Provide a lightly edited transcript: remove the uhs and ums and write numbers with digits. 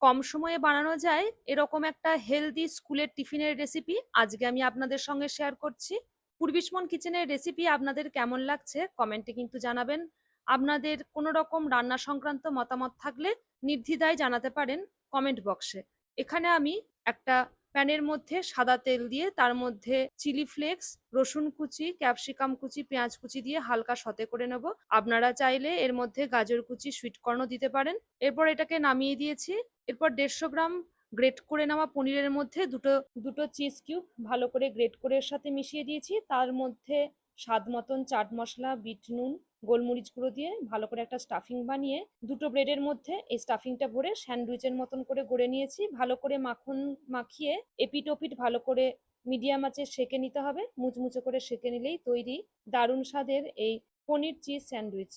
কম সময়ে বানানো যায় এরকম একটা হেলদি স্কুলের টিফিনের রেসিপি আজকে আমি আপনাদের সঙ্গে শেয়ার করছি। পূর্বিসমন কিচেনের রেসিপি আপনাদের কেমন লাগছে কমেন্টে কিন্তু জানাবেন। আপনাদের কোনো রকম রান্না সংক্রান্ত মতামত থাকলে নির্দ্বিধায় জানাতে পারেন কমেন্ট বক্সে। এখানে আমি একটা প্যানের মধ্যে সাদা তেল দিয়ে তার মধ্যে চিলি ফ্লেক্স, রসুন কুচি, ক্যাপসিকাম কুচি, পেঁয়াজ কুচি দিয়ে হালকা সতে করে নেব। আপনারা চাইলে এর মধ্যে গাজর কুচি, সুইট কর্নও দিতে পারেন। এরপর এটাকে নামিয়ে দিয়েছি। এরপর 150 গ্রাম গ্রেট করে নেওয়া পনিরের মধ্যে দুটো দুটো চিজ কিউব ভালো করে গ্রেট করে এর সাথে মিশিয়ে দিয়েছি। তার মধ্যে স্বাদ মতন চাট মশলা, বিট নুন, গোলমরিচ গুঁড়ো দিয়ে ভালো করে একটা স্টাফিং বানিয়ে দুটো ব্রেডের মধ্যে এই স্টাফিংটা ভরে স্যান্ডউইচের মতন করে গড়ে নিয়েছি। ভালো করে মাখন মাখিয়ে এপিট ওপিট ভালো করে মিডিয়াম আঁচে সেঁকে নিতে হবে। মুচমুচে করে সেঁকে নিলেই তৈরি দারুণ স্বাদের এই পনির চিজ স্যান্ডউইচ।